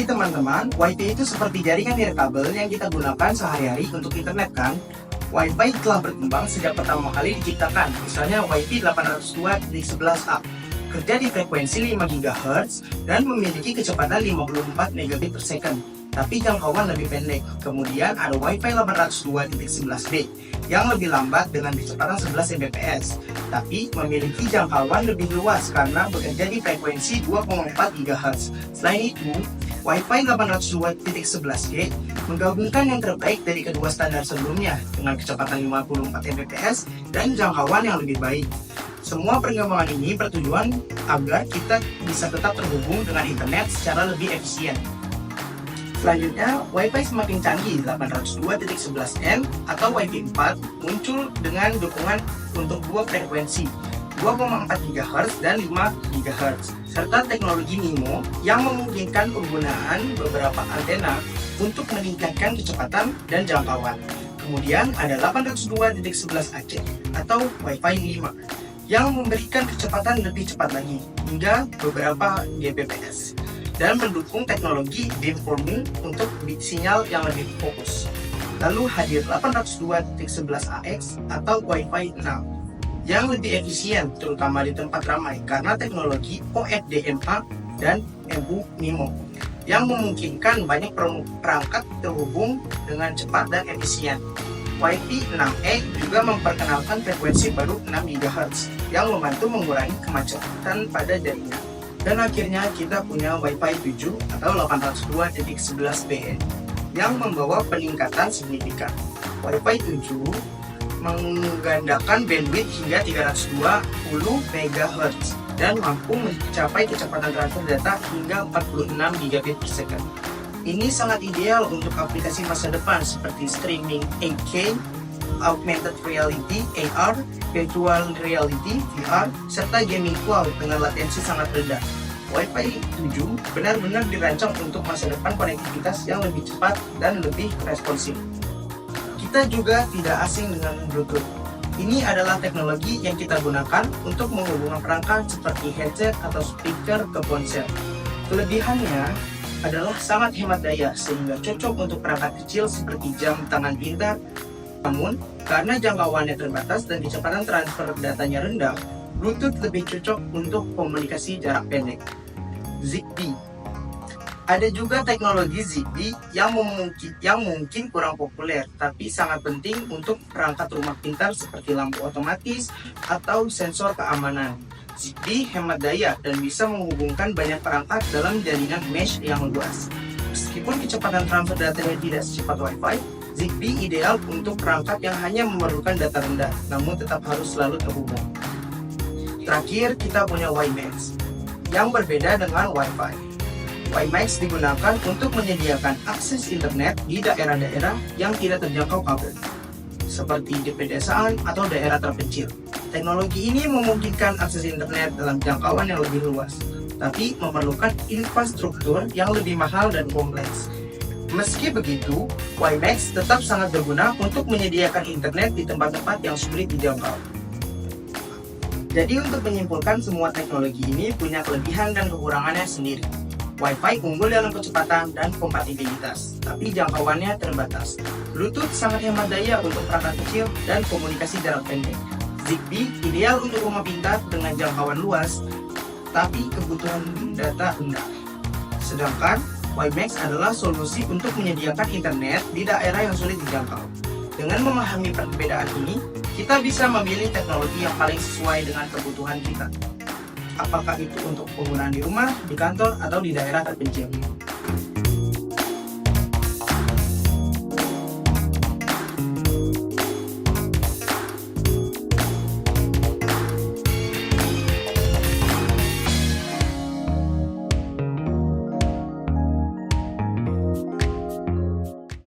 Jadi teman-teman, WiFi itu seperti jaringan nirkabel yang kita gunakan sehari-hari untuk internet kan? WiFi telah berkembang sejak pertama kali diciptakan, misalnya WiFi 802.11a. Kerja di frekuensi 5 GHz dan memiliki kecepatan 54 Mbit per second, tapi jangkauan lebih pendek. Kemudian ada WiFi 802.11b yang lebih lambat dengan kecepatan 11 Mbps, tapi memiliki jangkauan lebih luas karena bekerja di frekuensi 2,4 GHz. Selain itu, WiFi 802.11g menggabungkan yang terbaik dari kedua standar sebelumnya dengan kecepatan 54 Mbps dan jangkauan yang lebih baik. Semua perkembangan ini bertujuan agar kita bisa tetap terhubung dengan internet secara lebih efisien. Selanjutnya, WiFi semakin canggih 802.11n atau WiFi 4 muncul dengan dukungan untuk dua frekuensi 2,4 GHz dan 5 GHz, serta teknologi MIMO yang memungkinkan penggunaan beberapa antena untuk meningkatkan kecepatan dan jangkauan. Kemudian ada 802.11ac atau WiFi 5 yang memberikan kecepatan lebih cepat lagi hingga beberapa Gbps dan mendukung teknologi beamforming untuk sinyal yang lebih fokus. Lalu hadir 802.11ax atau WiFi 6 yang lebih efisien terutama di tempat ramai karena teknologi OFDMA dan MU-MIMO yang memungkinkan banyak perangkat terhubung dengan cepat dan efisien. WiFi 6E juga memperkenalkan frekuensi baru 6 GHz yang membantu mengurangi kemacetan pada jaringan. Dan akhirnya kita punya WiFi 7 atau 802.11be yang membawa peningkatan signifikan. WiFi 7 menggandakan bandwidth hingga 320 MHz dan mampu mencapai kecepatan transfer data hingga 46 Gbit per second. Ini sangat ideal untuk aplikasi masa depan seperti streaming 8K, augmented reality AR, virtual reality VR, serta gaming cloud dengan latensi sangat rendah. WiFi 7 benar-benar dirancang untuk masa depan konektivitas yang lebih cepat dan lebih responsif. Kita juga tidak asing dengan Bluetooth. Ini adalah teknologi yang kita gunakan untuk menghubungkan perangkat seperti headset atau speaker ke ponsel. Kelebihannya adalah sangat hemat daya sehingga cocok untuk perangkat kecil seperti jam tangan pintar. Namun, karena jangkauannya terbatas dan kecepatan transfer datanya rendah, Bluetooth lebih cocok untuk komunikasi jarak pendek. Zigbee. Ada juga teknologi Zigbee yang mungkin kurang populer, tapi sangat penting untuk perangkat rumah pintar seperti lampu otomatis atau sensor keamanan. Zigbee hemat daya dan bisa menghubungkan banyak perangkat dalam jaringan mesh yang luas. Meskipun kecepatan transfer datanya tidak secepat Wi-Fi, Zigbee ideal untuk perangkat yang hanya memerlukan data rendah, namun tetap harus selalu terhubung. Terakhir, kita punya WiMAX yang berbeda dengan Wi-Fi. WiMAX digunakan untuk menyediakan akses internet di daerah-daerah yang tidak terjangkau kabel, seperti di pedesaan atau daerah terpencil. Teknologi ini memungkinkan akses internet dalam jangkauan yang lebih luas, tapi memerlukan infrastruktur yang lebih mahal dan kompleks. Meski begitu, WiMAX tetap sangat berguna untuk menyediakan internet di tempat-tempat yang sulit dijangkau. Jadi untuk menyimpulkan, semua teknologi ini punya kelebihan dan kekurangannya sendiri. Wi-Fi unggul dalam kecepatan dan kompatibilitas, tapi jangkauannya terbatas. Bluetooth sangat hemat daya untuk perangkat kecil dan komunikasi jarak pendek. Zigbee ideal untuk rumah pintar dengan jangkauan luas, tapi kebutuhan data rendah. Sedangkan WiMAX adalah solusi untuk menyediakan internet di daerah yang sulit dijangkau. Dengan memahami perbedaan ini, kita bisa memilih teknologi yang paling sesuai dengan kebutuhan kita. Apakah itu untuk penggunaan di rumah, di kantor, atau di daerah terpencil.